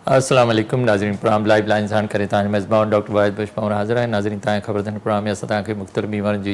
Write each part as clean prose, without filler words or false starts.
السلام علیکم ناظرین، پروگرام لائیو لائنز ہان کرے تاں میزبان ڈاکٹر واحد بشپاور حاضر ہے. ناظرین تاں خبر دن پروگرام میں اساں کے مختلف بیماریوں جی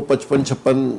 55-56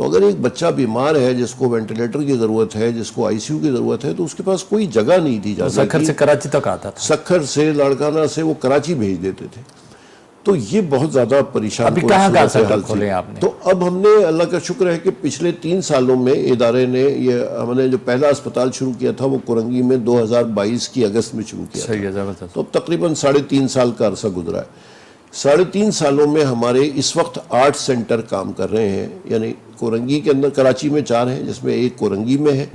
تو اگر ایک بچہ بیمار ہے جس کو وینٹیلیٹر کی ضرورت ہے, جس کو ICU کی ضرورت ہے, تو اس کے پاس کوئی جگہ نہیں تھی جانے سکھر سے کراچی تک آتا تھا, سکھر سے لاڑکانہ سے وہ کراچی بھیج دیتے تھے. تو یہ بہت زیادہ پریشان ابھی کہاں کہاں سینٹر کھولے آپ نے؟ تو اب ہم نے, اللہ کا شکر ہے کہ پچھلے 3 سالوں میں ادارے نے, یہ ہم نے جو پہلا اسپتال شروع کیا تھا وہ کرنگی میں 2022 کی اگست میں شروع کیا تھا, تو اب تقریباً 3.5 سال کا عرصہ گزرا ہے. 3.5 سالوں میں ہمارے اس وقت 8 سینٹر کام کر رہے ہیں, یعنی کورنگی کے اندر, کراچی میں 4 ہیں جس میں ایک کورنگی میں ہے.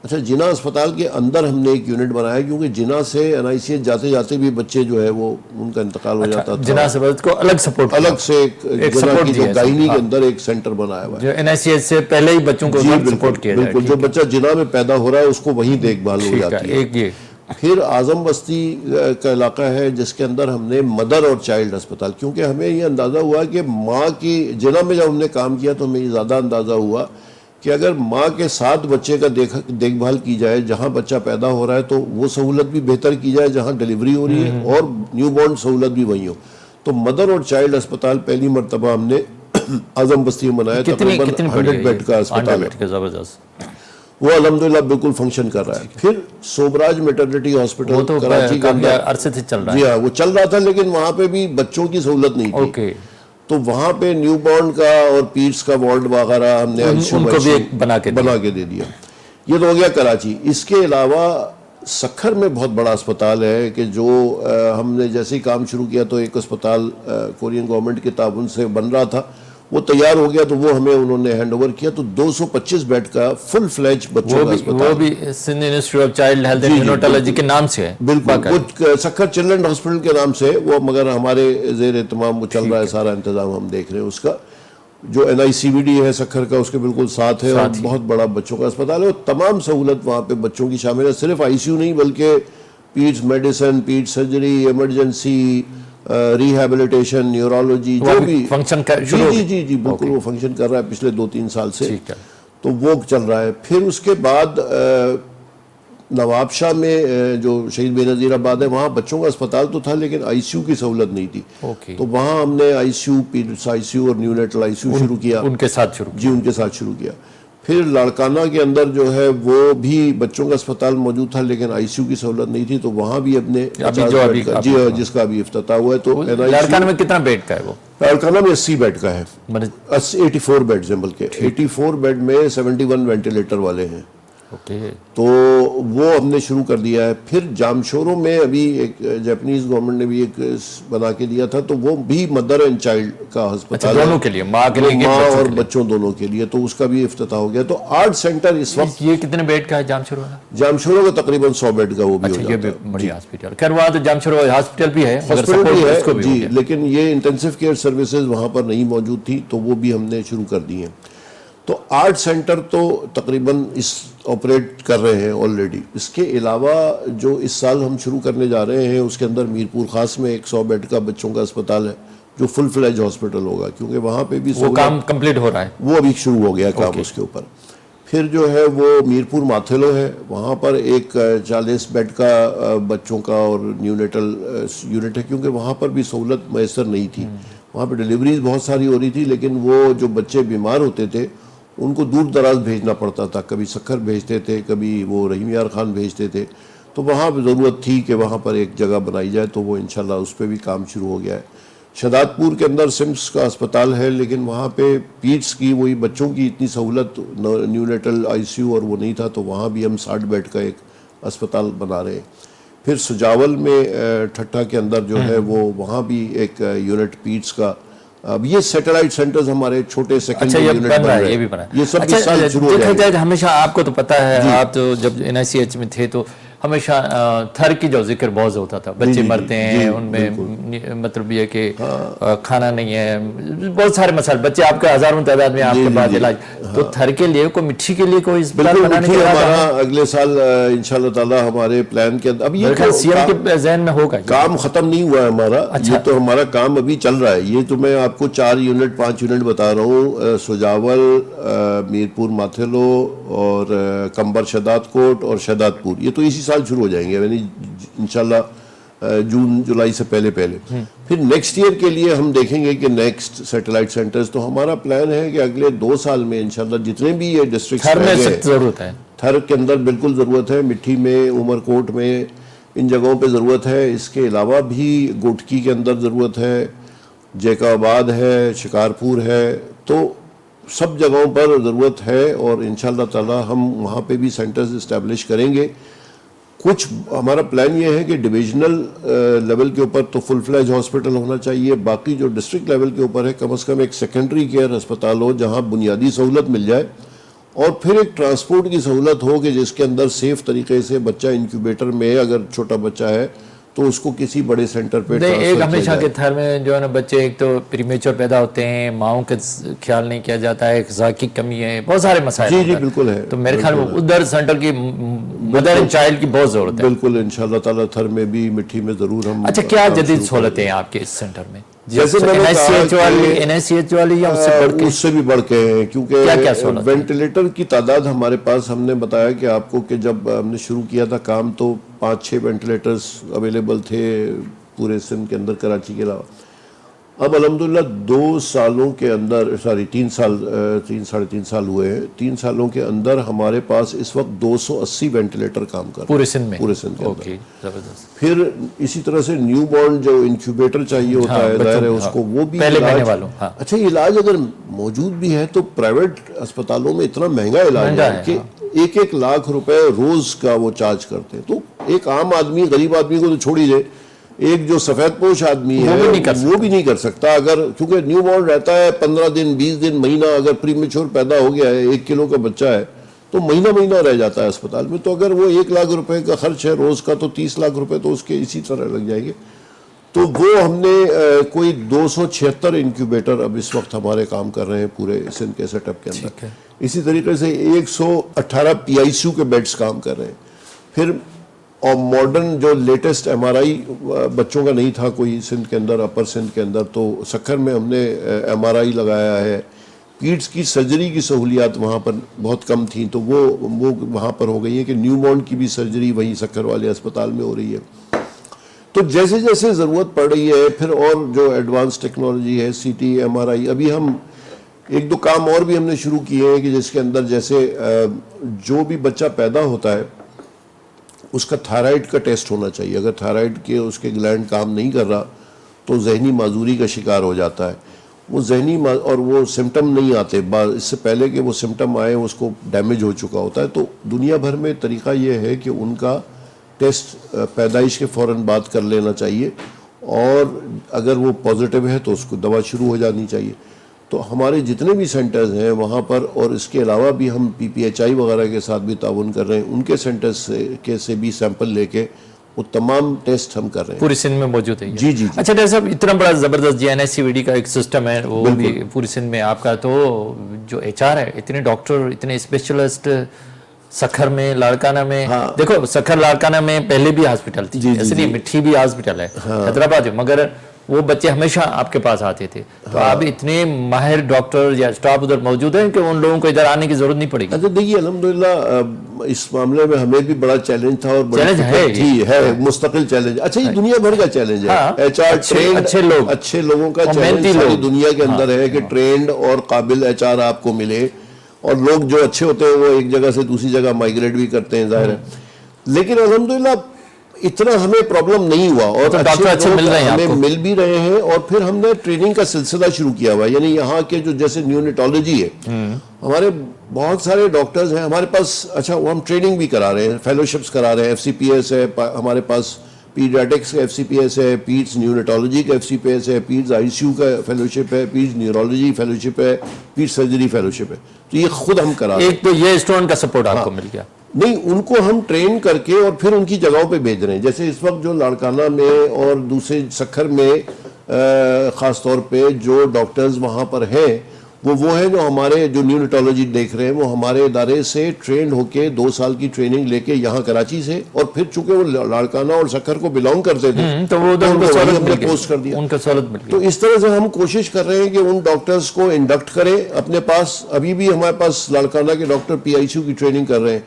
اچھا, جناح اسپتال کے اندر ہم نے ایک یونٹ بنایا کیونکہ جناح سے NICH جاتے جاتے بھی بچے جو ہے وہ ان کا انتقال ہو جاتا تھا. جناح سے کو الگ سپورٹ, الگ سے جناح کی جو گائنی کے اندر ایک سینٹر بنایا ہوا ہے, جو NICH سے پہلے ہی بچوں کو سپورٹ کیا جائے. بالکل, جو بچہ جناح میں پیدا ہو رہا ہے اس کو وہیں دیکھ بھال ہو جاتی ہے. پھر اعظم بستی کا علاقہ ہے جس کے اندر ہم نے مدر اور چائلڈ اسپتال, کیونکہ ہمیں یہ اندازہ ہوا کہ ماں کی, جناح میں جب ہم نے کام کیا تو ہمیں یہ زیادہ اندازہ ہوا کہ اگر ماں کے ساتھ بچے کا دیکھ بھال کی جائے, جہاں بچہ پیدا ہو رہا ہے تو وہ سہولت بھی بہتر کی جائے, جہاں ڈیلیوری ہو رہی ہے اور نیو بورن سہولت بھی وہیں ہو. تو مدر اور چائلڈ اسپتال پہلی مرتبہ ہم نے اعظم بستی میں بنایا, تقریباً 100 بیڈ کا اسپتال ہے, وہ الحمدللہ بالکل فنکشن کر رہا ہے. پھر سوبراج میٹرنٹی ہاسپٹل کراچی کے اندر عرصے سے چل رہا ہے, جی ہاں وہ چل رہا تھا, لیکن وہاں پہ بھی بچوں کی سہولت نہیں تھی, تو وہاں پہ نیو بورن کا اور پیٹس کا وارڈ وغیرہ ہم نے ان کو بھی بنا کے دے دیا. یہ تو ہو گیا کراچی. اس کے علاوہ سکھر میں بہت بڑا اسپتال ہے کہ جو ہم نے جیسے ہی کام شروع کیا تو ایک اسپتال کورین گورنمنٹ کے تعاون سے بن رہا تھا, وہ تیار ہو گیا تو وہ ہمیں انہوں نے ہینڈ اوور کیا. تو 225 بیڈ کا فل فلیج بچوں کا اسپتال, وہ بھی Sindh institute of child health and neonatology کے نام سے ہے. بالکل, وہ سکھر چلڈرن ہاسپٹل کے نام سے ہے وہ, مگر ہمارے زیر اہتمام وہ چل رہا ہے, سارا انتظام ہم دیکھ رہے ہیں. اس کا جو NICVD ہے سکھر کا اس کے بالکل ساتھ ہے, اور بہت بڑا بچوں کا اسپتال ہے, اور تمام سہولت وہاں پہ بچوں کی شامل ہے. صرف ICU نہیں بلکہ peds medicine, ped surgery, emergency, rehabilitation, neurology, جو بھی فنکشن جی بالکل وہ فنکشن کر رہا ہے پچھلے 2-3 سال سے, تو وہ چل رہا ہے. پھر اس کے بعد نواب شاہ میں جو شہید بے نظیر آباد ہے وہاں بچوں کا اسپتال تو تھا لیکن ICU کی سہولت نہیں تھی, تو وہاں ہم نے ICU, پیڈس ICU اور نیونیٹل ICU شروع کیا, ان کے ساتھ شروع کیا. پھر لاڑکانہ کے اندر جو ہے وہ بھی بچوں کا اسپتال موجود تھا لیکن ICU کی سہولت نہیں تھی, تو وہاں بھی اپنے جس کا بھی افتتاح ہوا ہے. تو لاڑکانہ میں کتنا بیڈ کا ہے؟ وہ لاڑکانہ میں 80 بیڈ کا ہے, 84 بیڈز ہیں, بلکہ 84 بیڈ میں 71 وینٹیلیٹر والے ہیں. تو وہ ہم نے شروع کر دیا ہے. پھر جامشوروں میں ابھی ایک جاپنیز گورنمنٹ نے بھی ایک بنا کے دیا تھا, تو وہ بھی مدر اینڈ چائلڈ کا ہسپتال ہے, دونوں کے لیے, ماں اور بچوں دونوں کے لیے, تو اس کا بھی افتتاح ہو گیا. تو 8 سینٹر اس وقت. یہ کتنے بیڈ کا ہے جامشوروں کا؟ جامشوروں کا تقریباً 100 بیڈ کا وہ بھی ہو جاتا ہے. بڑی ہاسپٹل, خیر وہاں تو جامشوروں ہاسپٹل بھی ہے جی, لیکن یہ انٹینسیو کیئر سروسز وہاں پر نہیں موجود تھی, تو وہ بھی ہم نے شروع کر دی ہیں. تو 8 سینٹر تو تقریباً آپریٹ کر رہے ہیں آلریڈی. اس کے علاوہ جو اس سال ہم شروع کرنے جا رہے ہیں اس کے اندر میرپور خاص میں ایک 100 بیڈ کا بچوں کا اسپتال ہے جو فل فلیج ہاسپٹل ہوگا, کیونکہ وہاں پہ بھی وہ کام کمپلیٹ ہو رہا ہے, وہ ابھی شروع ہو گیا کام اس کے اوپر. پھر جو ہے وہ میرپور ماتھلو ہے, وہاں پر ایک 40 بیڈ کا بچوں کا اور نیونیٹل یونٹ ہے, کیونکہ وہاں پر بھی سہولت میسر نہیں تھی. وہاں پہ ڈیلیوریز بہت ساری ہو رہی تھی لیکن وہ جو بچے بیمار ہوتے تھے ان کو دور دراز بھیجنا پڑتا تھا, کبھی سکھر بھیجتے تھے, کبھی وہ رحیم یار خان بھیجتے تھے. تو وہاں پہ ضرورت تھی کہ وہاں پر ایک جگہ بنائی جائے, تو وہ انشاءاللہ اس پہ بھی کام شروع ہو گیا ہے. شہداد پور کے اندر سمس کا اسپتال ہے لیکن وہاں پہ پیٹس کی, وہی بچوں کی اتنی سہولت, نیونیٹل ICU اور وہ نہیں تھا, تو وہاں بھی ہم 60 بیڈ کا ایک اسپتال بنا رہے ہیں. پھر سجاول میں ٹھٹھا کے اندر جو ہے وہ وہاں بھی ایک یونٹ پیٹس کا. اب یہ سیٹلائٹ سینٹرز ہمارے چھوٹے سیکنڈری یونٹ بن رہے ہیں, یہ بھی بنا ہے, یہ سب اس سال شروع ہو جائے گا. ہمیشہ آپ کو تو پتہ ہے, آپ تو جب NICH میں تھے تو ہمیشہ تھر کی جو ذکر بہت ہوتا تھا, بچے مرتے ہیں ان میں, مطلب یہ کہ کھانا نہیں ہے, بہت سارے مسائل, بچے آپ کے ہزاروں تعداد میں آپ کے بعد علاج. تو تھر کے لیے کوئی مٹھی کے لیے کوئی اسپتال بنانے کے ہمارا اگلے سال انشاءاللہ تعالی ہمارے پلان کے اندر. اب یہ CM کے ذہن میں ہوگا, کام ختم نہیں ہوا ہے ہمارا, یہ تو ہمارا کام ابھی چل رہا ہے. یہ تو میں آپ کو 4 یونٹ 5 یونٹ بتا رہا ہوں, سجاول, میرپور ماتھلو اور کمبر شہداد کوٹ اور شہداد پور, یہ تو اسی سال شروع ہو جائیں گے. یعنی انشاءاللہ جون جولائی سے پہلے پھر نیکسٹ ایئر کے لیے ہم دیکھیں گے کہ نیکسٹ سیٹلائٹ سینٹرز. تو ہمارا پلان ہے کہ اگلے 2 سال میں انشاءاللہ جتنے بھی یہ ڈسٹرکٹس ضرورت ہے, تھر کے اندر بالکل ضرورت ہے, مٹھی میں, عمر کوٹ میں, ان جگہوں پہ ضرورت ہے. اس کے علاوہ بھی گوٹکی کے اندر ضرورت ہے, جیکا آباد ہے, شکارپور ہے, تو سب جگہوں پر ضرورت ہے. اور انشاءاللہ تعالی ہم وہاں پہ بھی سینٹرز اسٹیبلش کریں گے. کچھ ہمارا پلان یہ ہے کہ ڈویژنل لیول کے اوپر تو فل فلیج ہاسپٹل ہونا چاہیے, باقی جو ڈسٹرکٹ لیول کے اوپر ہے کم از کم ایک سیکنڈری کیئر ہسپتال ہو جہاں بنیادی سہولت مل جائے, اور پھر ایک ٹرانسپورٹ کی سہولت ہو کہ جس کے اندر سیف طریقے سے بچہ انکیوبیٹر میں, اگر چھوٹا بچہ ہے تو اس کو کسی بڑے سینٹر پہ ٹرانسفر ایک کیا ہمیشہ جائے. کے تھر میں جو ہے نا بچے ایک تو پریمیچر پیدا ہوتے ہیں, ماؤں کا خیال نہیں کیا جاتا ہے, غذا کی کمی ہے, بہت سارے مسائل. جی بالکل ہے. تو میرے خیال میں ادھر سینٹر کی مدر اینڈ چائلڈ کی بہت ضرورت ہے. بالکل انشاءاللہ تعالی تھر میں بھی, مٹھی میں ضرور ہم. اچھا, کیا جدید سہولتیں ہیں آپ کے اس سینٹر میں؟ جیسے میں نے کہا NICH والی یا اس سے بھی بڑھ کے ہیں, کیونکہ وینٹیلیٹر کی تعداد ہمارے پاس, ہم نے بتایا کہ آپ کو کہ جب ہم نے شروع کیا تھا کام تو 5-6 وینٹیلیٹرز اویلیبل تھے پورے سندھ کے اندر, کراچی کے علاوہ. اب الحمدللہ 2 سالوں کے اندر, 3 ساڑھے 3 سال ہوئے ہیں, 3 سالوں کے اندر ہمارے پاس اس وقت 280 وینٹیلیٹر کام کر رہے ہیں پورے سندھ میں. پورے سندھ کے اندر. زبردست. پھر اسی طرح سے نیو بورن جو انکیوبیٹر چاہیے ہوتا ہے, ظاہر ہے اس کو وہ بھی پہلے مہینے والوں. اچھا, علاج اگر موجود بھی ہے تو پرائیویٹ اسپتالوں میں اتنا مہنگا علاج ہے کہ 1-1 لاکھ روپے روز کا وہ چارج کرتے ہیں. تو ایک عام آدمی, غریب آدمی کو تو چھوڑ ہی دے, ایک جو سفید پوش آدمی ہے وہ بھی نہیں کر سکتا. اگر کیونکہ نیو بورن رہتا ہے 15 دن, 20 دن, مہینہ, اگر پری میچور پیدا ہو گیا ہے, 1 کلو کا بچہ ہے تو مہینہ رہ جاتا ہے اسپتال میں. تو اگر وہ 1 لاکھ روپے کا خرچ ہے روز کا تو 30 لاکھ روپے تو اس کے اسی طرح لگ جائیں گے. تو وہ ہم نے کوئی 276 انکیوبیٹر اب اس وقت ہمارے کام کر رہے ہیں پورے سندھ کے سیٹ اپ کے اندر. اسی طریقے سے 118 PICU کے بیڈز کام کر رہے ہیں. پھر اور ماڈرن جو لیٹسٹ MRI بچوں کا نہیں تھا کوئی سندھ کے اندر, اپر سندھ کے اندر, تو سکھر میں ہم نے MRI لگایا ہے. پیٹس کی سرجری کی سہولیات وہاں پر بہت کم تھیں تو وہ وہاں پر ہو گئی ہے کہ نیو بورن کی بھی سرجری وہیں سکھر والے اسپتال میں ہو رہی ہے. تو جیسے جیسے ضرورت پڑ رہی ہے, پھر اور جو ایڈوانس ٹیکنالوجی ہے, CT, MRI, ابھی ہم 1-2 کام اور بھی ہم نے شروع کیے ہیں کہ جس کے اندر جیسے جو بھی بچہ پیدا ہوتا ہے اس کا تھائرائیڈ کا ٹیسٹ ہونا چاہیے. اگر تھائرائیڈ کے اس کے گلینڈ کام نہیں کر رہا تو ذہنی معذوری کا شکار ہو جاتا ہے. وہ ذہنی اور وہ سمٹم نہیں آتے, اس سے پہلے کہ وہ سمٹم آئے اس کو ڈیمیج ہو چکا ہوتا ہے. تو دنیا بھر میں طریقہ یہ ہے کہ ان کا ٹیسٹ پیدائش کے فوراً بعد کر لینا چاہیے, اور اگر وہ پازیٹیو ہے تو اس کو دوا شروع ہو جانی چاہیے. تو ہمارے جتنے بھی سینٹرز ہیں وہاں پر, اور اس کے علاوہ بھی ہم PPHI وغیرہ کے ساتھ بھی تعاون کر رہے ہیں, ان کے سینٹرز سے بھی سیمپل لے کے وہ تمام ٹیسٹ ہم کر رہے ہیں. پوری سندھ میں موجود ہے. جی. اچھا ڈاکٹر صاحب, اتنا بڑا زبردست NICVD کا ایک سسٹم ہے, وہ بھی پوری سندھ میں آپ کا, تو جو HR ہے, اتنے ڈاکٹر, اتنے اسپیشلسٹ سکھر میں, لاڑکانہ میں. دیکھو سکھر لاڑکانہ میں پہلے بھی ہاسپٹل تھی, ایسے نہیں, مٹھی بھی ہاسپٹل ہے حیدرآباد, مگر وہ بچے ہمیشہ آپ کے پاس آتے تھے. تو آپ اتنے ماہر ڈاکٹر یا اسٹاف ادھر موجود ہیں کہ ان لوگوں کو ادھر آنے کی ضرورت نہیں پڑے گی. اچھا دیکھیے, الحمدللہ اس معاملے میں ہمیں بھی بڑا چیلنج تھا, اور ہے مستقل چیلنج. اچھا یہ دنیا بھر کا چیلنج ہے. HR اچھے لوگوں کا چیلنج ساری دنیا کے اندر ہے کہ ٹرینڈ اور قابل HR آپ کو ملے, اور لوگ جو اچھے ہوتے ہیں وہ ایک جگہ سے دوسری جگہ مائیگریٹ بھی کرتے ہیں, ظاہر ہے. لیکن الحمدللہ اتنا ہمیں پرابلم نہیں ہوا, اور اچھے ہمیں مل بھی رہے ہیں. اور پھر ہم نے ٹریننگ کا سلسلہ شروع کیا ہوا ہے, یعنی یہاں کے جو جیسے نیونیٹالوجی ہے, ہمارے بہت سارے ڈاکٹرز ہیں ہمارے پاس. اچھا, وہ ہم ٹریننگ بھی کرا رہے ہیں, فیلوشپس کرا رہے ہیں. FCPS ہے ہمارے پاس, پیڈیاٹکس کا FCPS ہے, پیڈس نیونیٹالوجی کا FCPS ہے, پیڈس ICU کا فیلوشپ ہے, پیڈس نیورولوجی فیلوشپ ہے, پیڈس سرجری فیلوشپ ہے. تو یہ خود ہم کرا رہے ہیں. ایک تو یہ اسٹوڈنٹ کا سپورٹ آپ کو مل گیا. نہیں, ان کو ہم ٹرین کر کے اور پھر ان کی جگہوں پہ بھیج رہے ہیں. جیسے اس وقت جو لاڑکانہ میں اور دوسرے سکھر میں خاص طور پہ جو ڈاکٹرز وہاں پر ہیں وہ ہیں جو ہمارے جو نیونیٹالوجی دیکھ رہے ہیں, وہ ہمارے ادارے سے ٹرینڈ ہو کے 2 سال کی ٹریننگ لے کے یہاں کراچی سے, اور پھر چونکہ وہ لاڑکانہ اور سکھر کو بلانگ کرتے تھے تو وہ ہم نے پوسٹ کر دیا. تو اس طرح سے ہم کوشش کر رہے ہیں کہ ان ڈاکٹرز کو انڈکٹ کریں اپنے پاس. ابھی بھی ہمارے پاس لاڑکانہ کے ڈاکٹر PICU کی ٹریننگ کر رہے ہیں,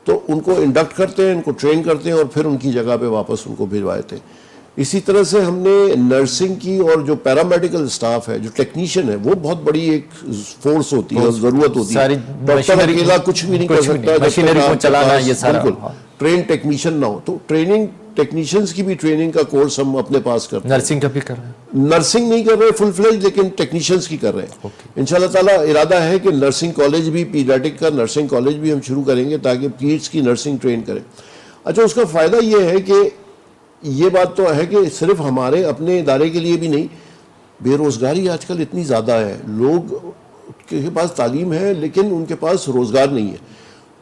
تو ان کو انڈکٹ کرتے ہیں, ان کو ٹرین کرتے ہیں, اور پھر ان کی جگہ پہ واپس ان کو بھجوا دیتے ہیں. اسی طرح سے ہم نے نرسنگ کی اور جو پیرامیڈیکل اسٹاف ہے جو ٹیکنیشین ہے وہ بہت بڑی ایک فورس ہوتی ہے اور ضرورت ہوتی ہے. ڈاکٹر اکیلا کچھ بھی نہیں کر سکتا, مشینری کو چلانا یہ سارا ٹرین ٹیکنیشین نہ ہو. تو ٹریننگ ٹیکنیشینز کی بھی ٹریننگ کا کورس ہم اپنے پاس کرتے ہیں. نرسنگ کا بھی کر رہے ہیں؟ نرسنگ نہیں کر رہے فل فلیج, لیکن ٹیکنیشینز کی کر رہے ہیں. انشاءاللہ تعالیٰ ارادہ ہے کہ نرسنگ کالج بھی, پیڈیاٹک کا نرسنگ کالج بھی ہم شروع کریں گے تاکہ پیڈس کی نرسنگ ٹرین کریں. اچھا, اس کا فائدہ یہ ہے کہ یہ بات تو ہے کہ صرف ہمارے اپنے ادارے کے لیے بھی نہیں, بے روزگاری آج کل اتنی زیادہ ہے, لوگ کے پاس تعلیم ہے لیکن ان کے پاس روزگار نہیں ہے.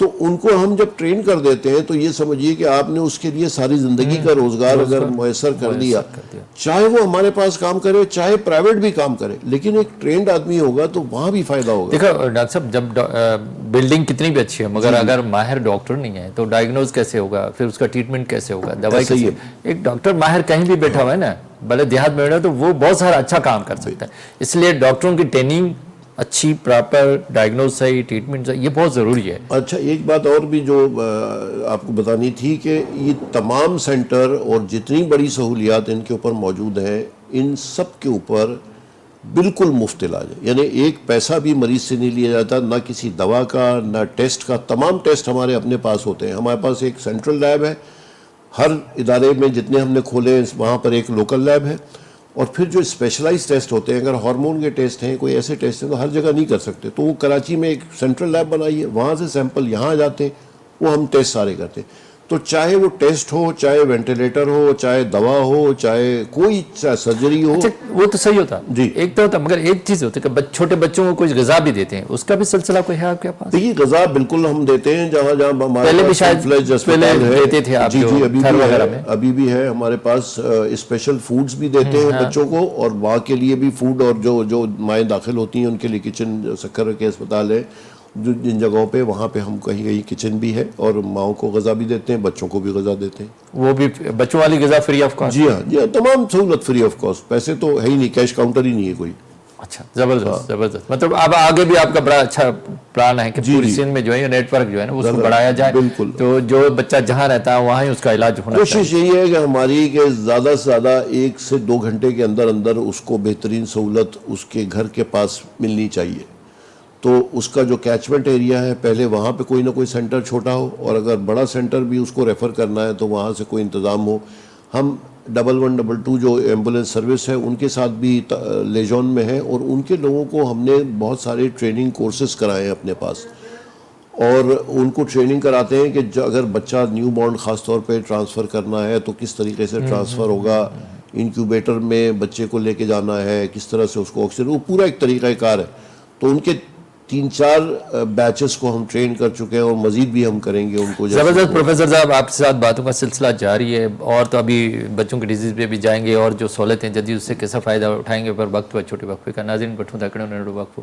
تو ان کو ہم جب ٹرین کر دیتے ہیں تو یہ سمجھیے کہ آپ نے اس کے لیے ساری زندگی کا روزگار اگر میسر کر دیا, چاہے وہ ہمارے پاس کام کرے چاہے پرائیویٹ بھی کام کرے, لیکن ایک ٹرینڈ آدمی ہوگا تو وہاں بھی فائدہ ہوگا. دیکھو ڈاکٹر صاحب, جب بلڈنگ کتنی بھی اچھی ہے مگر اگر ماہر ڈاکٹر نہیں ہے تو ڈائگنوز کیسے ہوگا, پھر اس کا ٹریٹمنٹ کیسے ہوگا, دوائی کیسے. ایک ڈاکٹر ماہر کہیں بھی بیٹھا ہوا ہے نا, بھلے دیہات میں بیٹھا ہے, تو وہ بہت سارا اچھا کام کر سکتا ہے. اس لیے ڈاکٹروں کی ٹریننگ اچھی, پراپر ڈائگنوز صحیح, ٹریٹمنٹ صحیح, یہ بہت ضروری ہے. اچھا, ایک بات اور بھی جو آپ کو بتانی تھی کہ یہ تمام سینٹر اور جتنی بڑی سہولیات ان کے اوپر موجود ہیں, ان سب کے اوپر بالکل مفت علاج ہے. یعنی ایک پیسہ بھی مریض سے نہیں لیا جاتا, نہ کسی دوا کا نہ ٹیسٹ کا. تمام ٹیسٹ ہمارے اپنے پاس ہوتے ہیں. ہمارے پاس ایک سینٹرل لیب ہے, ہر ادارے میں جتنے ہم نے کھولے ہیں وہاں پر ایک لوکل لیب ہے, اور پھر جو اسپیشلائز ٹیسٹ ہوتے ہیں, اگر ہارمون کے ٹیسٹ ہیں, کوئی ایسے ٹیسٹ ہیں تو ہر جگہ نہیں کر سکتے, تو وہ کراچی میں ایک سینٹرل لیب بنائی ہے, وہاں سے سیمپل یہاں آ جاتے ہیں, وہ ہم ٹیسٹ سارے کرتے ہیں. تو چاہے وہ ٹیسٹ ہو, چاہے وینٹیلیٹر ہو, چاہے دوا ہو, چاہے کوئی سرجری ہو. اچھا, وہ تو صحیح ہوتا جی, ایک تو ہوتا, مگر ایک چیز ہوتی ہے کہ چھوٹے بچوں کو کچھ غذا بھی دیتے ہیں, اس کا بھی سلسلہ کوئی ہے آپ کے پاس؟ دیکھیے غذا بالکل ہم دیتے ہیں جہاں جہاں پہلے بھی شاید دیتے تھے آپ. جی جی, ابھی بھی ہے ہمارے پاس اسپیشل فوڈز بھی دیتے ہیں بچوں کو, اور وہاں کے لیے بھی فوڈ, اور جو مائیں داخل ہوتی ہیں ان کے لیے کچن, سکر کے اسپتال ہے جن جگہوں پہ, وہاں پہ ہم کہیں کہیں کچن بھی ہے, اور ماؤں کو غذا بھی دیتے ہیں, بچوں کو بھی غذا دیتے ہیں. وہ بھی بچوں والی غذا فری آف کاسٹ؟ جی ہاں, جی ہاں, تمام سہولت فری آف کاسٹ. پیسے تو ہے ہی نہیں, کیش کاؤنٹر ہی نہیں ہے کوئی. اچھا, زبردست زبردست. مطلب اب آگے بھی آپ کا بڑا اچھا پلان ہے کہ پوری سندھ میں جو ہے نیٹ ورک جو ہے نا اس کو بڑھایا جائے. بالکل, تو جو بچہ جہاں رہتا ہے وہاں ہی اس کا علاج ہونا چاہیے. کوشش یہی ہے کہ ہماری کہ زیادہ سے زیادہ 1 سے 2 گھنٹے کے اندر اندر اس کو بہترین سہولت اس کے گھر کے پاس ملنی چاہیے. تو اس کا جو کیچمنٹ ایریا ہے, پہلے وہاں پہ کوئی نہ کوئی سینٹر چھوٹا ہو, اور اگر بڑا سینٹر بھی اس کو ریفر کرنا ہے تو وہاں سے کوئی انتظام ہو. ہم 1122 جو ایمبولینس سروس ہے ان کے ساتھ بھی لیجون میں ہے, اور ان کے لوگوں کو ہم نے بہت سارے ٹریننگ کورسز کرائے ہیں اپنے پاس, اور ان کو ٹریننگ کراتے ہیں کہ اگر بچہ نیو بورن خاص طور پہ ٹرانسفر کرنا ہے تو کس طریقے سے ٹرانسفر ہوگا, انکیوبیٹر میں بچے کو لے کے جانا ہے, کس طرح سے اس کو آکسیجن, وہ پورا ایک طریقہ کار ہے. تو ان کے 3-4 بیچز کو ہم ٹرین کر چکے ہیں, اور مزید بھی ہم کریں گے ان کو. زبردست. پروفیسر صاحب, آپ کے ساتھ باتوں کا سلسلہ جاری ہے, اور تو ابھی بچوں کی ڈیزیز پہ بھی جائیں گے, اور جو سہولتیں جدید اس سے کیسا فائدہ اٹھائیں گے, پر وقت چھوٹے وقفے کا. ناظرین بٹھوں تکڑوں نے وقفو.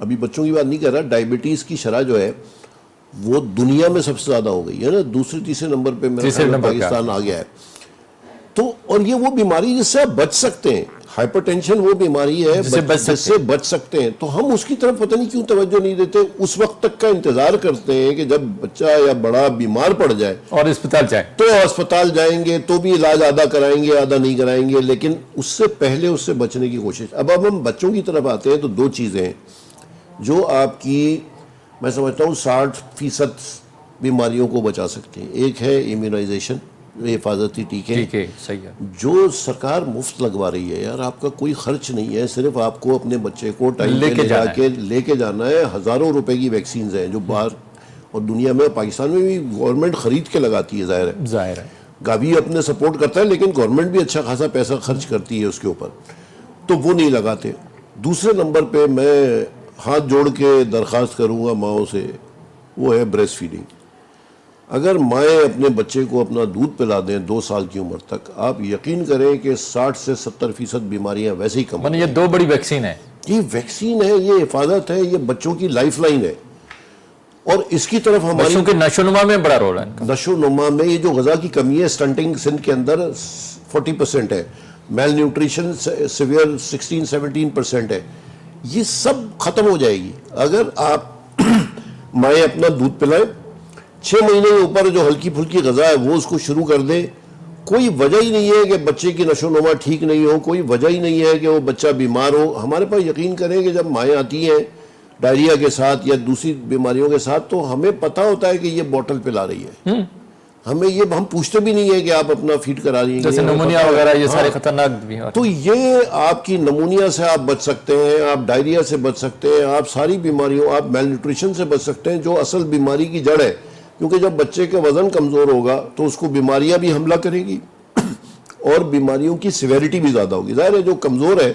ابھی بچوں کی بات نہیں کر رہا, ڈائبٹیز کی شرح جو ہے وہ دنیا میں سب سے زیادہ ہو گئی ہے نا, دوسرے تیسرے نمبر پہ میرا خیال ہے پاکستان آ گیا ہے. تو اور یہ وہ بیماری جس سے آپ بچ سکتے ہیں, ہائپر ٹینشن وہ بیماری ہے جس سے بچ سکتے ہیں, تو ہم اس کی طرف پتہ نہیں کیوں توجہ نہیں دیتے, اس وقت تک کا انتظار کرتے ہیں کہ جب بچہ یا بڑا بیمار پڑ جائے اور اسپتال جائیں تو اسپتال جائیں گے, تو بھی علاج آدھا کرائیں گے آدھا نہیں کرائیں گے, لیکن اس سے پہلے اس سے بچنے کی کوشش. اب ہم بچوں کی طرف آتے ہیں تو دو چیزیں ہیں جو آپ کی میں سمجھتا ہوں 60% بیماریوں کو بچا سکتے ہیں. ایک ہے امیونائزیشن, حفاظتی ٹیکے, ٹھیک ہے, صحیح ہے, جو سرکار مفت لگوا رہی ہے یار, آپ کا کوئی خرچ نہیں ہے, صرف آپ کو اپنے بچے کو ٹائم پہ لے کے جانا ہے. ہزاروں روپے کی ویکسینز ہیں جو باہر اور دنیا میں, پاکستان میں بھی گورنمنٹ خرید کے لگاتی ہے, ظاہر ہے گاوی اپنے سپورٹ کرتا ہے لیکن گورنمنٹ بھی اچھا خاصا پیسہ خرچ کرتی ہے اس کے اوپر, تو وہ نہیں لگاتے. دوسرے نمبر پہ میں ہاتھ جوڑ کے درخواست کروں گا ماؤں سے, وہ ہے بریسٹ فیڈنگ. اگر مائیں اپنے بچے کو اپنا دودھ پلا دیں 2 سال کی عمر تک, آپ یقین کریں کہ 60 سے 70% بیماریاں ویسے ہی کم. یہ 2 بڑی ویکسین ہے, یہ ویکسین ہے, یہ حفاظت ہے, یہ بچوں کی لائف لائن ہے. اور اس کی طرف ہماری بچوں کے نشو و نما میں بڑا رول ہے, نشو و نما میں یہ جو غذا کی کمی ہے, سٹنٹنگ سندھ کے اندر 40% ہے, میل نیوٹریشن سیویئر 16-17% ہے. یہ سب ختم ہو جائے گی اگر آپ مائیں اپنا دودھ پلائیں. 6 مہینے کے اوپر جو ہلکی پھلکی غذا ہے وہ اس کو شروع کر دیں. کوئی وجہ ہی نہیں ہے کہ بچے کی نشو و نما ٹھیک نہیں ہو, کوئی وجہ ہی نہیں ہے کہ وہ بچہ بیمار ہو. ہمارے پاس یقین کریں کہ جب مائیں آتی ہیں ڈائریا کے ساتھ یا دوسری بیماریوں کے ساتھ, تو ہمیں پتہ ہوتا ہے کہ یہ بوٹل پلا رہی ہے. ہم پوچھتے بھی نہیں ہے کہ آپ اپنا فیڈ کرا رہی ہیں, جیسے نمونیا وغیرہ, یہ سارے خطرناک بیمار. تو یہ آپ کی نمونیا سے آپ بچ سکتے ہیں, آپ ڈائریا سے بچ سکتے ہیں, آپ ساری بیماریوں, آپ میل نیوٹریشن سے بچ سکتے ہیں جو اصل بیماری کی جڑ ہے. کیونکہ جب بچے کا وزن کمزور ہوگا تو اس کو بیماریاں بھی حملہ کریں گی اور بیماریوں کی سیویرٹی بھی زیادہ ہوگی. ظاہر ہے جو کمزور ہے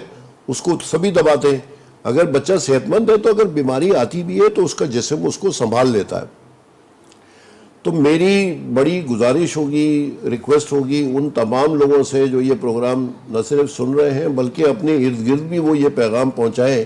اس کو سبھی دباتے ہیں, اگر بچہ صحت مند ہے تو اگر بیماری آتی بھی ہے تو اس کا جسم اس کو سنبھال لیتا ہے. تو میری بڑی گزارش ہوگی, ریکویسٹ ہوگی ان تمام لوگوں سے جو یہ پروگرام نہ صرف سن رہے ہیں بلکہ اپنے ارد گرد بھی وہ یہ پیغام پہنچائیں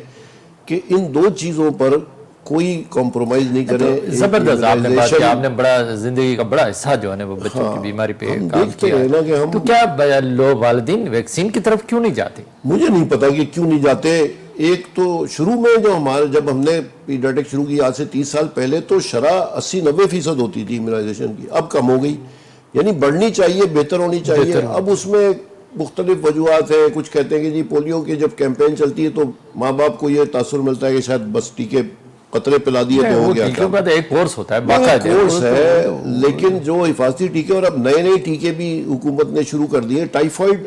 کہ ان 2 چیزوں پر کوئی کمپرومائز نہیں کریں. زبردست آپ نے بات کیا, آپ نے بڑا زندگی کا بڑا حصہ جو ہے وہ بچوں کی بیماری پہ کام کیا. تو کیا لوگ والدین ویکسین کی طرف کیوں نہیں جاتے؟ مجھے نہیں پتا کہ کیوں نہیں جاتے. ایک تو شروع میں جب ہم نے پیڈیاٹرک شروع کی آج سے 30 سال پہلے, تو شرح 80-90% ہوتی تھی امیونائزیشن کی, اب کم ہو گئی. یعنی بڑھنی چاہیے, بہتر ہونی چاہیے. اب اس میں مختلف وجوہات ہیں. کچھ کہتے ہیں کہ جی پولیو کی جب کیمپین چلتی ہے تو ماں باپ کو یہ تاثر ملتا ہے کہ شاید بس ٹیکے قطرے پلا دیے تو ہو گیا. ایک کورس ہوتا ہے, کورس ہے, لیکن جو حفاظتی ٹیکے, اور اب نئے ٹیکے بھی حکومت نے شروع کر دیے. ٹائیفائڈ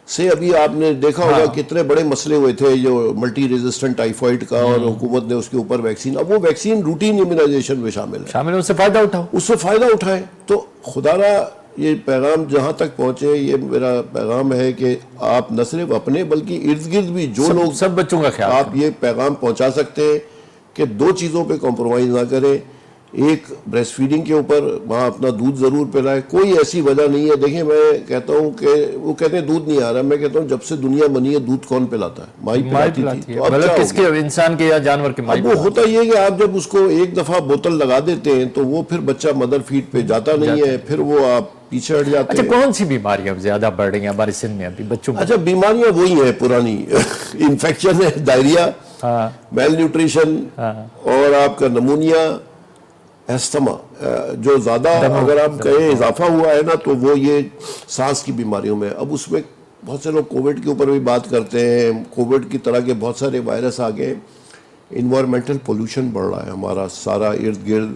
سے ابھی آپ نے دیکھا ہوگا کتنے بڑے مسئلے ہوئے تھے, جو ملٹی ریزسٹنٹ ٹائیفائڈ کا, اور حکومت نے اس کے اوپر ویکسین, اب وہ ویکسین روٹین امیونائزیشن میں شامل ہے, اس سے فائدہ اٹھائیں. تو خدا را یہ پیغام جہاں تک پہنچے, یہ میرا پیغام ہے کہ آپ نہ صرف اپنے بلکہ ارد گرد بھی جو لوگ, سب بچوں کا خیال, آپ یہ پیغام پہنچا سکتے ہیں کہ 2 چیزوں پہ کمپرومائز نہ کریں. ایک بریسٹ فیڈنگ کے اوپر, ماں اپنا دودھ ضرور پلائے, کوئی ایسی وجہ نہیں ہے. دیکھیں میں کہتا ہوں کہ وہ کہتے ہیں دودھ نہیں آ رہا, میں کہتا ہوں جب سے دنیا بنی ہے دودھ کون پلاتا ہے؟ ماں پلاتی تھی. کس کے, انسان کے یا جانور کے؟ اب وہ ہوتا یہ کہ آپ جب اس کو ایک دفعہ بوتل لگا دیتے ہیں تو وہ پھر بچہ مدر فیڈ پہ جاتا نہیں ہے, پھر وہ آپ پیچھے ہٹ جاتے ہیں. اچھا, کون سی بیماریاں زیادہ بڑھ رہی ہیں ہمارے سندھ میں ابھی بچوں میں؟ اچھا, بیماریاں وہی ہیں پرانی, انفیکشن ہے, ڈائریا, میل نیوٹریشن, اور آپ کا نمونیا, ایستھما. جو زیادہ اگر آپ کہیں اضافہ ہوا ہے نا تو وہ یہ سانس کی بیماریوں میں. اب اس میں بہت سے لوگ کووڈ کے اوپر بھی بات کرتے ہیں, کووڈ کی طرح کے بہت سارے وائرس آ گئے. انوائرمنٹل پولوشن بڑھ رہا ہے ہمارا سارا ارد گرد.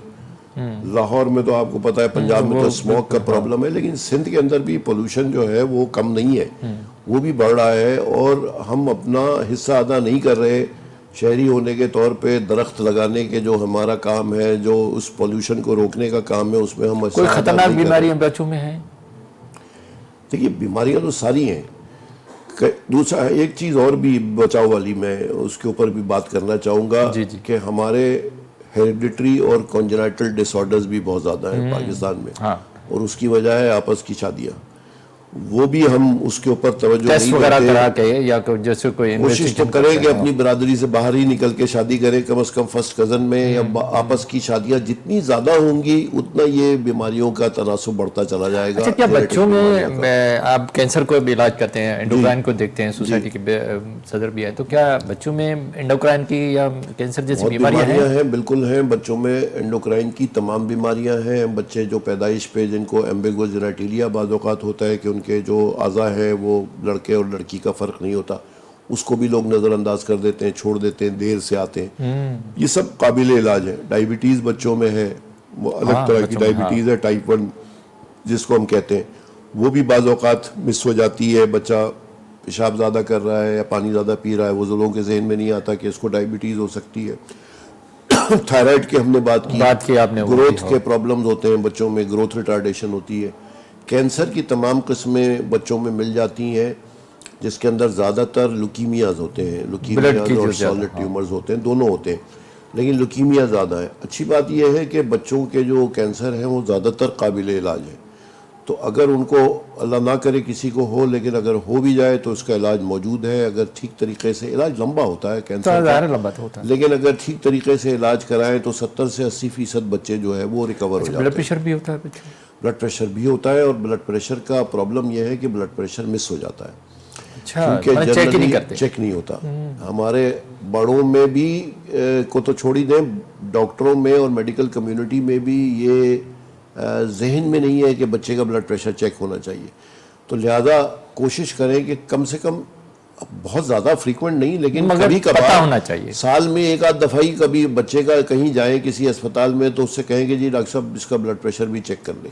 لاہور میں تو آپ کو پتا ہے, پنجاب میں تو اسموک کا پرابلم ہے, لیکن سندھ کے اندر بھی پولوشن جو ہے وہ کم نہیں ہے, وہ بھی بڑھ رہا ہے. اور ہم اپنا حصہ ادا نہیں کر رہے شہری ہونے کے طور پہ. درخت لگانے کے جو ہمارا کام ہے, جو اس پولوشن کو روکنے کا کام ہے, اس میں ہم کوئی خطرناک بیماریاں بچوں میں ہیں؟ دیکھیے بیماریاں تو ساری ہیں. دوسرا ایک چیز اور بھی بچاؤ والی, میں اس کے اوپر بھی بات کرنا چاہوں گا کہ ہمارے ہیریڈیٹری اور کانجنائٹل ڈس آرڈرز بھی بہت زیادہ ہیں پاکستان میں, اور اس کی وجہ ہے آپس کی شادیاں. وہ بھی ہم اس کے اوپر توجہ ٹیسٹ نہیں وغیرہ کرتے. کرا کے یا جیسے کوئی کوشش تو کریں کہ اپنی برادری سے باہر ہی نکل کے شادی کریں, کم از کم فرسٹ کزن میں, یا آپس کی شادیاں جتنی زیادہ ہوں گی اتنا یہ بیماریوں کا تناسب بڑھتا چلا جائے گا. اچھا, کیا بچوں میں آپ کینسر کو بھی علاج کرتے ہیں, انڈوکرائن کو دیکھتے ہیں, سوسائٹی کے صدر بھی ہے, تو کیا بچوں میں انڈوکرائن کی یا کینسر جیسی بیماریاں ہیں؟ بالکل ہیں. بچوں میں انڈوکرائن کی تمام بیماریاں ہیں. بچے جو پیدائش پہ جن کو ایمبیگو جینیٹیلیا بعض اوقات ہوتا ہے کہ ان کے جو اعضاء ہیں وہ لڑکے اور لڑکی کا فرق نہیں ہوتا, اس کو بھی لوگ نظر انداز کر دیتے ہیں, چھوڑ دیتے ہیں, دیر سے آتے ہیں. یہ سب قابل علاج ہے. ڈائبٹیز بچوں میں ہے, وہ الگ طرح کی ڈائبٹیز ہے, ٹائپ 1 جس کو ہم کہتے ہیں, وہ بھی بعض اوقات مس ہو جاتی ہے. بچہ پیشاب زیادہ کر رہا ہے یا پانی زیادہ پی رہا ہے, وہ لوگوں کے ذہن میں نہیں آتا کہ اس کو ڈائبٹیز ہو سکتی ہے. تھائرائیڈ کی ہم نے بات کی آپ نے, گروتھ کے پرابلمز ہوتے ہیں بچوں میں, گروتھ ریٹارڈیشن ہوتی ہے. کینسر کی تمام قسمیں بچوں میں مل جاتی ہیں, جس کے اندر زیادہ تر لوکیمیاز ہوتے ہیں, لوکیمیاز اور سالڈ ٹیومرز ہوتے ہیں, دونوں ہوتے ہیں, لیکن لوکیمیا زیادہ ہے. اچھی بات یہ ہے کہ بچوں کے جو کینسر ہیں وہ زیادہ تر قابل علاج ہے. تو اگر ان کو اللہ نہ کرے کسی کو ہو, لیکن اگر ہو بھی جائے تو اس کا علاج موجود ہے. اگر ٹھیک طریقے سے, علاج لمبا ہوتا ہے کینسر کا, لیکن اگر ٹھیک طریقے سے علاج کرائیں تو 70 سے 80% بچے جو ہے وہ ریکور ہو جاتے ہیں. بلڈ پریشر بھی ہوتا ہے بچوں؟ بلڈ پریشر بھی ہوتا ہے, اور بلڈ پریشر کا پرابلم یہ ہے کہ بلڈ پریشر مس ہو جاتا ہے, کیونکہ جنرلی چیک نہیں ہوتا. ہمارے بڑوں میں بھی کو تو چھوڑ ہی دیں, ڈاکٹروں میں اور میڈیکل کمیونٹی میں بھی یہ ذہن میں نہیں ہے کہ بچے کا بلڈ پریشر چیک ہونا چاہیے. تو لہذا کوشش کریں کہ کم سے کم, بہت زیادہ فریکوینٹ نہیں لیکن کبھی کبھار ہونا چاہیے, سال میں ایک آدھ دفعہ ہی کبھی بچے کا کہیں جائیں کسی اسپتال میں تو اس سے کہیں کہ جی ڈاکٹر صاحب اس کا بلڈ پریشر بھی چیک کر لیں.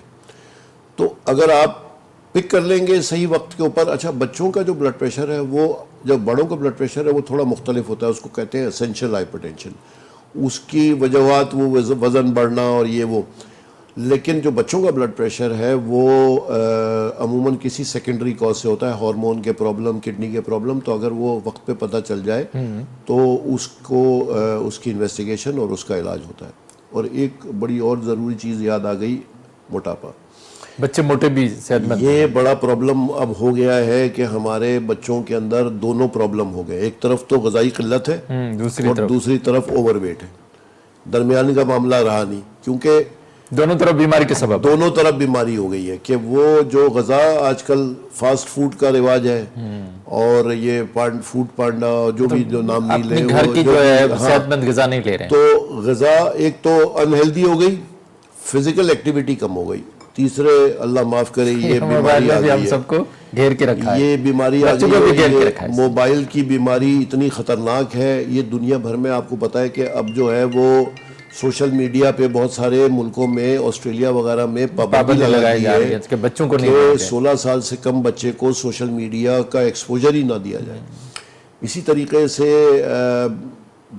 تو اگر آپ پک کر لیں گے صحیح وقت کے اوپر. اچھا, بچوں کا جو بلڈ پریشر ہے وہ, جب بڑوں کا بلڈ پریشر ہے وہ تھوڑا مختلف ہوتا ہے, اس کو کہتے ہیں اسینشل ہائپرٹینشن. اس کی وجوہات وہ وزن بڑھنا اور یہ وہ, لیکن جو بچوں کا بلڈ پریشر ہے وہ عموماً کسی سیکنڈری کاز سے ہوتا ہے, ہارمون کے پرابلم, کڈنی کے پرابلم. تو اگر وہ وقت پہ پتہ چل جائے تو اس کو اس کی انویسٹیگیشن اور اس کا علاج ہوتا ہے. اور ایک بڑی اور ضروری چیز یاد آ گئی, موٹاپا. بچے موٹے بھی صحت مند, یہ بڑا پرابلم اب ہو گیا ہے کہ ہمارے بچوں کے اندر دونوں پرابلم ہو گئے. ایک طرف تو غذائی قلت ہے اور دوسری طرف اوور ویٹ ہے. درمیان کا معاملہ رہا نہیں, کیونکہ دونوں طرف بیماری کے سبب, دونوں طرف بیماری ہو گئی ہے. کہ وہ جو غذا آج کل فاسٹ فوڈ کا رواج ہے, اور یہ فوڈ پانڈا جو بھی جو نام نہیں لے, گھر کی جو ہے صحت مند غذا نہیں لے رہے ہیں. تو غذا ایک تو انہیلدی ہو گئی, فزیکل ایکٹیویٹی کم ہو گئی, تیسرے اللہ معاف کرے یہ بیماری آ گئی ہے, سب کو گھیر کے رکھا ہے, یہ بیماری آ گئی ہے. موبائل کی بیماری اتنی خطرناک ہے, یہ دنیا بھر میں آپ کو پتا ہے کہ اب جو ہے وہ سوشل میڈیا پہ بہت سارے ملکوں میں, آسٹریلیا وغیرہ میں پابندی لگائی جا رہی ہے کہ بچوں کو 16 سال سے کم بچے کو سوشل میڈیا کا ایکسپوجر ہی نہ دیا جائے. اسی طریقے سے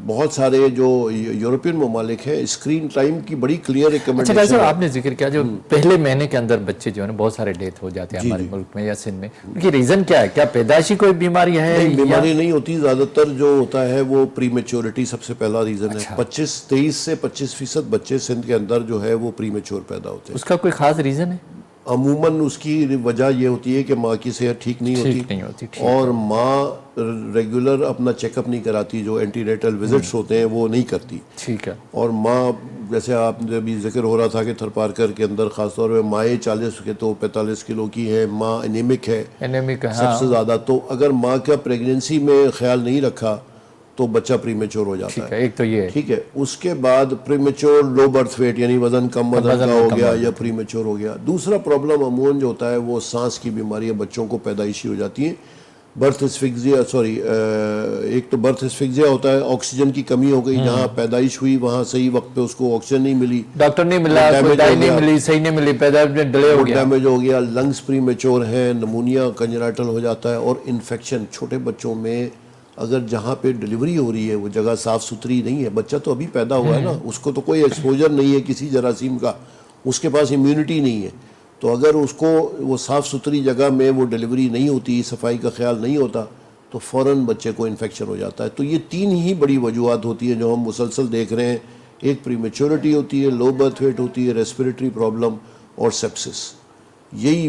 بہت سارے جو یورپین ممالک ہیں, اسکرین ٹائم کی بڑی کلیئر ریکمنڈیشن. اچھا, آپ نے ذکر کیا جو پہلے مہینے کے اندر بچے جو ہیں بہت سارے ڈیتھ ہو جاتے ہیں ہمارے ملک میں یا سندھ میں, ان کی ریزن کیا ہے؟ کیا پیدائشی کوئی بیماری ہے؟ بیماری نہیں ہوتی, زیادہ تر جو ہوتا ہے وہ پری میچورٹی سب سے پہلا ریزن ہے. 23 سے 25% بچے سندھ کے اندر جو ہے وہ پری میچور پیدا ہوتے ہیں. اس کا کوئی خاص ریزن ہے؟ عموماً اس کی وجہ یہ ہوتی ہے کہ ماں کی صحت ٹھیک نہیں ہوتی, اور ماں ریگولر اپنا چیک اپ نہیں کراتی, جو اینٹی نیٹل وزٹس ہوتے ہیں وہ نہیں کرتی. ٹھیک ہے. اور ماں, جیسے آپ نے بھی ذکر ہو رہا تھا کہ تھرپارکر کے اندر خاص طور پہ مائیں 40 کے تو 45 کلو کی ہے, ماں انیمک ہے سب سے زیادہ. تو اگر ماں کا پریگننسی میں خیال نہیں رکھا تو بچہ پری میچور ہو جاتا ہے. ایک تو یہ ٹھیک ہے. اس کے بعد پری میچور لو برتھ ویٹ, یعنی وزن کم وزن کا ہو گیا یا پری میچور ہو گیا. دوسرا پرابلم عموماً جو ہوتا ہے وہ سانس کی بیماریاں بچوں کو پیدائشی ہو جاتی ہیں. برتھ اسفکزیا, ایک تو برتھ اسفکزیا ہوتا ہے, آکسیجن کی کمی ہو گئی, جہاں پیدائش ہوئی وہاں صحیح وقت پہ اس کو آکسیجن نہیں ملی, ڈاکٹر نہیں ملا, دوائی نہیں ملی, صحیح نہیں ملی, پیدائش میں ڈیلے ہو گیا, ڈیمیج ہو گیا, لنگز پری میچور ہیں, نمونیا کنجنائٹل ہو جاتا ہے. اور انفیکشن چھوٹے بچوں میں, اگر جہاں پہ ڈیلیوری ہو رہی ہے وہ جگہ صاف ستھری نہیں ہے, بچہ تو ابھی پیدا ہوا ہے نا, اس کو تو کوئی ایکسپوجر نہیں ہے کسی جراثیم کا, اس کے پاس امیونٹی نہیں ہے. تو اگر اس کو وہ صاف ستھری جگہ میں وہ ڈیلیوری نہیں ہوتی, صفائی کا خیال نہیں ہوتا, تو فوراً بچے کو انفیکشن ہو جاتا ہے. تو یہ 3 ہی بڑی وجوہات ہوتی ہیں جو ہم مسلسل دیکھ رہے ہیں. ایک پری میچورٹی ہوتی ہے, لو برتھ ویٹ ہوتی ہے, ریسپریٹری پرابلم, اور سیپسس. یہی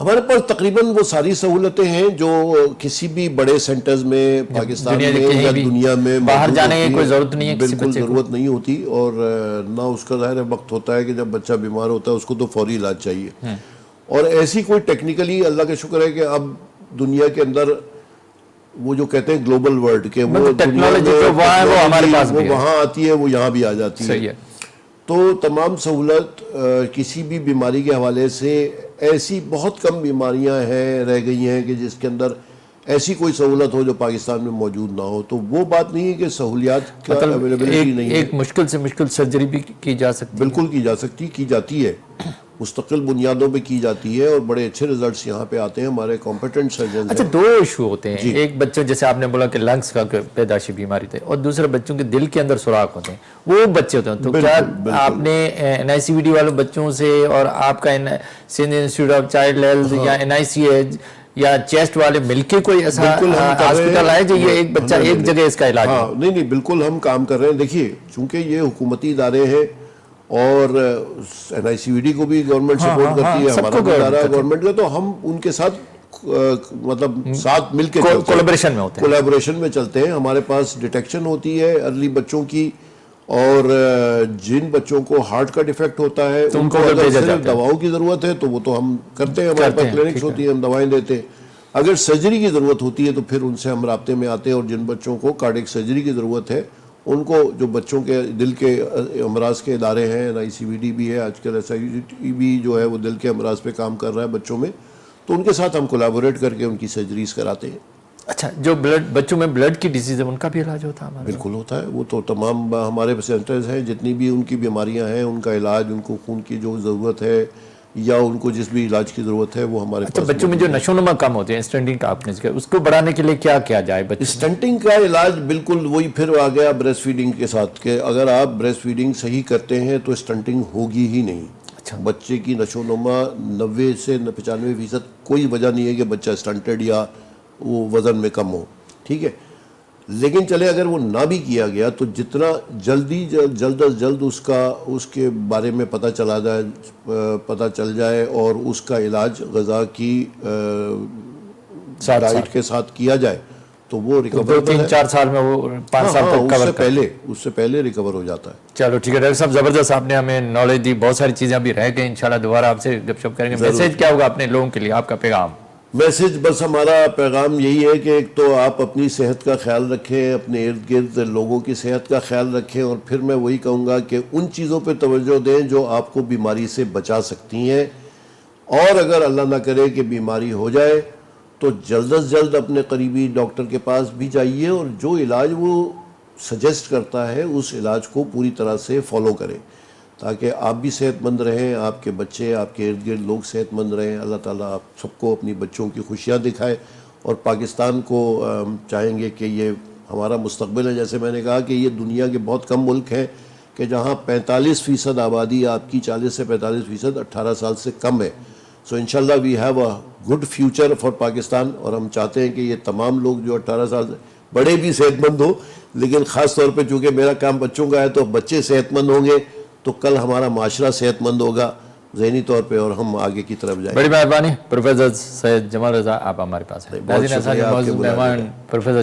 ہمارے پاس تقریباً وہ ساری سہولتیں ہیں جو کسی بھی بڑے سینٹرز میں پاکستان میں یا دنیا میں باہر جانے کی کوئی ضرورت نہیں ہے، بالکل ضرورت نہیں ہوتی، اور نہ اس کا ظاہر وقت ہوتا ہے کہ جب بچہ بیمار ہوتا ہے اس کو تو فوری علاج چاہیے، اور ایسی کوئی ٹیکنیکلی اللہ کا شکر ہے کہ اب دنیا کے اندر وہ جو کہتے ہیں گلوبل ورلڈ کے وہ ٹیکنالوجی جو وہاں ہے وہ ہمارے پاس وہ وہاں آتی ہے، وہ یہاں بھی آ جاتی ہے، تو تمام سہولت کسی بھی بیماری کے حوالے سے ایسی بہت کم بیماریاں ہیں رہ گئی ہیں کہ جس کے اندر ایسی کوئی سہولت ہو جو پاکستان میں موجود نہ ہو، تو وہ بات نہیں ہے کہ سہولیات کا اویلیبلٹی نہیں ہے۔ ایک مشکل سے مشکل سرجری بھی کی جا سکتی ہے؟ بالکل کی جا سکتی، کی جاتی ہے، مستقل بنیادوں پہ کی جاتی ہے، اور بڑے اچھے ریزلٹس یہاں پہ آتے ہیں، ہمارے کمپیٹنٹ سرجنز اچھا ہیں۔ دو ایشو ہوتے ہیں، ایک بچوں جیسے آپ نے بولا کہ لنگس کا پیدائشی بیماری تھے، اور دوسرے بچوں کے دل کے اندر سوراخ ہوتے ہیں، وہ بچے ہوتے ہیں، تو کیا آپ نے NICVD والے بچوں سے اور آپ کا Sindh institute of child health یا NICH یا چیسٹ والے مل کے کوئی ایسا ہاسپٹل ہے جو یہ ایک بچہ ایک جگہ اس کا علاج ہے؟ نہیں بالکل ہم کام کر رہے ہیں، دیکھیے چونکہ یہ حکومتی ادارے ہیں اور NICVD کو بھی گورنمنٹ سپورٹ کرتی ہے، ہمارا بھی ادارہ گورنمنٹ کا، تو ہم ان کے ساتھ مطلب ساتھ مل کے کولیبریشن میں چلتے ہیں۔ ہمارے پاس ڈیٹیکشن ہوتی ہے ارلی بچوں کی، اور جن بچوں کو ہارٹ کا ڈیفیکٹ ہوتا ہے ان کو اگر صرف دواؤں کی ضرورت ہے تو وہ تو ہم کرتے ہیں، ہمارے پاس کلینکس ہوتی ہیں، ہم دوائیں دیتے ہیں۔ اگر سرجری کی ضرورت ہوتی ہے تو پھر ان سے ہم رابطے میں آتے ہیں، اور جن بچوں کو کارڈیک سرجری کی ضرورت ہے ان کو، جو بچوں کے دل کے امراض کے ادارے ہیں، NICVD بھی ہے آج کل، SIT بھی جو ہے وہ دل کے امراض پہ کام کر رہا ہے بچوں میں، تو ان کے ساتھ ہم کولیبوریٹ کر کے ان کی سرجریز کراتے ہیں۔ اچھا جو بچوں میں بلڈ کی ڈیزیز ہے ان کا بھی علاج ہوتا ہے؟ بالکل ہوتا ہے، وہ تو تمام ہمارے سینٹرز ہیں، جتنی بھی ان کی بیماریاں ہیں ان کا علاج، ان کو خون کی جو ضرورت ہے یا ان کو جس بھی علاج کی ضرورت ہے وہ ہمارے پاس۔ بچوں میں جو نشو و نما کم ہوتے ہیں، اسٹنٹنگ کا آپ نے ذکر، اس کو بڑھانے کے لیے کیا کیا جائے؟ اسٹنٹنگ کا علاج بالکل وہی پھر آ گیا بریسٹ فیڈنگ کے ساتھ، کہ اگر آپ بریسٹ فیڈنگ صحیح کرتے ہیں تو اسٹنٹنگ ہوگی ہی نہیں۔ بچے کی نشو و نما 90 سے 95% کوئی وجہ نہیں ہے کہ بچہ اسٹنٹڈ یا وہ وزن میں کم ہو، ٹھیک ہے، لیکن چلے اگر وہ نہ بھی کیا گیا تو جتنا جلد از جلد اس کے بارے میں پتہ چل جائے اور اس کا علاج غذا کی ڈائٹ کے ساتھ کیا جائے تو وہ ریکور 3-4 سال میں وہ 5 سال تک اس سے پہلے ریکور ہو جاتا ہے۔ چلو ٹھیک ہے ڈاکٹر صاحب، زبردست آپ نے ہمیں نالج دی، بہت ساری چیزیں ابھی رہ گئی، انشاءاللہ دوبارہ آپ سے گپ شپ کریں گے۔ میسیج کیا ہوگا اپنے لوگوں کے لیے، آپ کا پیغام؟ میسیج بس ہمارا پیغام یہی ہے کہ ایک تو آپ اپنی صحت کا خیال رکھیں، اپنے ارد گرد لوگوں کی صحت کا خیال رکھیں، اور پھر میں وہی کہوں گا کہ ان چیزوں پہ توجہ دیں جو آپ کو بیماری سے بچا سکتی ہیں، اور اگر اللہ نہ کرے کہ بیماری ہو جائے تو جلد از جلد اپنے قریبی ڈاکٹر کے پاس بھی جائیے، اور جو علاج وہ سجیسٹ کرتا ہے اس علاج کو پوری طرح سے فالو کریں، تاکہ آپ بھی صحت مند رہیں، آپ کے بچے، آپ کے ارد گرد لوگ صحت مند رہیں۔ اللہ تعالیٰ آپ سب کو اپنی بچوں کی خوشیاں دکھائے، اور پاکستان کو چاہیں گے کہ یہ ہمارا مستقبل ہے۔ جیسے میں نے کہا کہ یہ دنیا کے بہت کم ملک ہیں کہ جہاں 45% آبادی آپ کی 40 سے 45% 18 سال سے کم ہے۔ سو انشاءاللہ we have a good future for Pakistan, اور ہم چاہتے ہیں کہ یہ تمام لوگ جو 18 سال سے بڑے بھی صحت مند ہوں، لیکن خاص طور پہ چونکہ میرا کام بچوں کا ہے تو بچے صحت مند ہوں گے تو کل ہمارا معاشرہ صحت مند ہوگا ذہنی طور پہ، اور ہم آگے کی طرف جائیں۔ بڑی مہربانی پروفیسر سید جمال رضا، آپ ہمارے پاس ہیں۔ مہمان پروفیسر